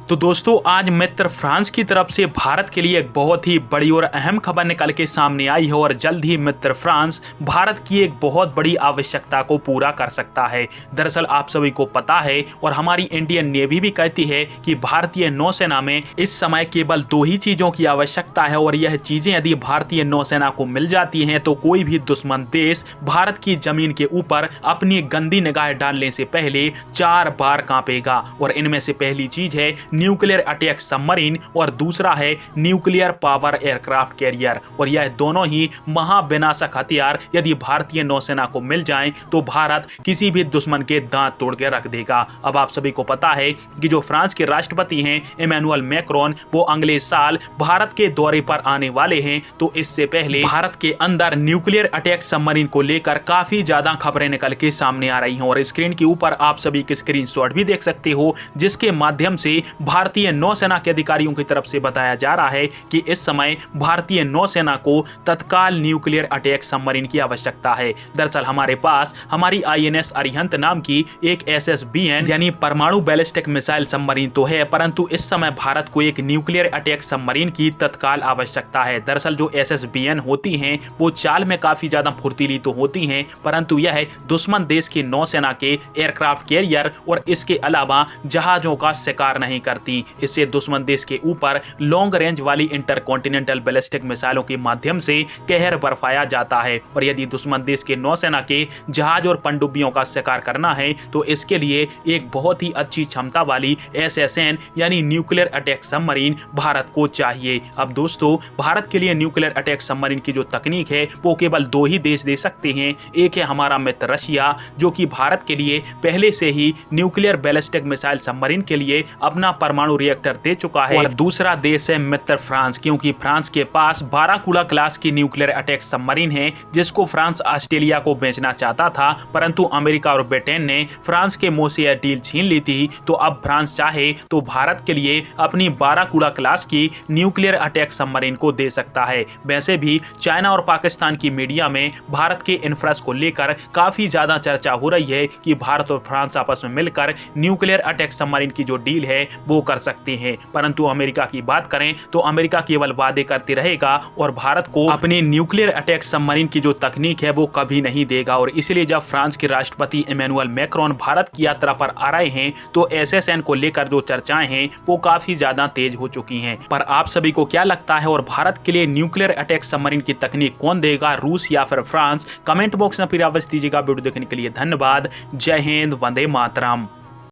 तो दोस्तों आज मित्र फ्रांस की तरफ से भारत के लिए एक बहुत ही बड़ी और अहम खबर निकल के सामने आई है और जल्द ही मित्र फ्रांस भारत की एक बहुत बड़ी आवश्यकता को पूरा कर सकता है। दरअसल आप सभी को पता है और हमारी इंडियन नेवी भी कहती है कि भारतीय नौसेना में इस समय केवल दो ही चीजों की आवश्यकता है और यह चीजें यदि भारतीय नौसेना को मिल जाती हैं तो कोई भी दुश्मन देश भारत की जमीन के ऊपर अपनी गंदी निगाह डालने से पहले 4 बार कांपेगा। और इनमें से पहली चीज है न्यूक्लियर अटैक सबमरीन और दूसरा है न्यूक्लियर पावर एयरक्राफ्ट कैरियर। और यह दोनों ही महाविनाशक हथियार यदि भारतीय नौसेना को मिल जाएं तो भारत किसी भी दुश्मन के दांत तोड़ के रख देगा। अब आप सभी को पता है कि जो फ्रांस के राष्ट्रपति हैं इमैनुअल मैक्रोन, वो अगले साल भारत के दौरे पर आने वाले हैं। तो इससे पहले भारत के अंदर न्यूक्लियर अटैक सबमरीन को लेकर काफी ज्यादा खबरें निकल के सामने आ रही हैं। और स्क्रीन के ऊपर आप सभी के स्क्रीनशॉट भी देख सकते हो जिसके माध्यम से भारतीय नौसेना के अधिकारियों की तरफ से बताया जा रहा है कि इस समय भारतीय नौसेना को तत्काल न्यूक्लियर अटैक सबमरीन की आवश्यकता है। दरअसल हमारे पास हमारी आईएनएस अरिहंत नाम की एक एसएसबीएन यानी परमाणु बैलिस्टिक मिसाइल सबमरीन तो है, परंतु इस समय भारत को एक न्यूक्लियर अटैक सबमरीन की तत्काल आवश्यकता है। दरअसल जो एसएसबीएन होती हैं वो चाल में काफी ज्यादा फुर्तीली तो होती हैं, परंतु यह दुश्मन देश की नौसेना के एयरक्राफ्ट कैरियर और इसके अलावा जहाजों का शिकार नहीं करती। इससे दुश्मन देश के ऊपर लॉन्ग रेंज वाली इंटरकॉन्टिनेंटल बैलिस्टिक मिसाइलों के माध्यम से कहर बरपाया जाता है। और यदि दुश्मन देश के नौसेना के जहाज और पनडुब्बियों का शिकार करना है तो इसके लिए एक बहुत ही अच्छी क्षमता वाली एसएसएन यानी न्यूक्लियर अटैक सबमरीन भारत को चाहिए। अब दोस्तों भारत के लिए न्यूक्लियर अटैक सबमरीन की जो तकनीक है वो केवल दो ही देश दे सकते हैं। एक है हमारा मित्र रशिया जो कि भारत के लिए पहले से ही न्यूक्लियर बैलिस्टिक मिसाइल सबमरीन के लिए अपना परमाणु रिएक्टर दे चुका है, और दूसरा देश है मित्र फ्रांस, क्योंकि फ्रांस के पास बाराकूड़ा क्लास की न्यूक्लियर अटैक सबमरीन है जिसको फ्रांस ऑस्ट्रेलिया को बेचना चाहता था, परंतु अमेरिका और ब्रिटेन ने फ्रांस के मुंह से यह डील छीन ली थी। तो अब फ्रांस चाहे तो भारत के लिए अपनी बाराकूड़ा क्लास की न्यूक्लियर अटैक सबमरीन को दे सकता है। वैसे भी चाइना और पाकिस्तान की मीडिया में भारत के इन्फ्रास को लेकर काफी ज्यादा चर्चा हो रही है कि भारत और फ्रांस आपस में मिलकर न्यूक्लियर अटैक सबमरीन की जो डील है वो कर सकते हैं। परंतु अमेरिका की बात करें तो अमेरिका केवल वादे करते रहेगा और भारत को अपने न्यूक्लियर अटैक सबमरीन की जो तकनीक है वो कभी नहीं देगा। और इसलिए जब फ्रांस के राष्ट्रपति इमैनुअल मैक्रोन भारत की यात्रा पर आ रहे हैं तो एसएसएन को लेकर जो चर्चाएं हैं वो काफी ज्यादा तेज हो चुकी हैं। पर आप सभी को क्या लगता है और भारत के लिए न्यूक्लियर अटैक सबमरीन की तकनीक कौन देगा, रूस या फिर फ्रांस? कमेंट बॉक्स में फिर अवश्य दीजिएगा। वीडियो देखने के लिए धन्यवाद। जय हिंद, वंदे मातरम।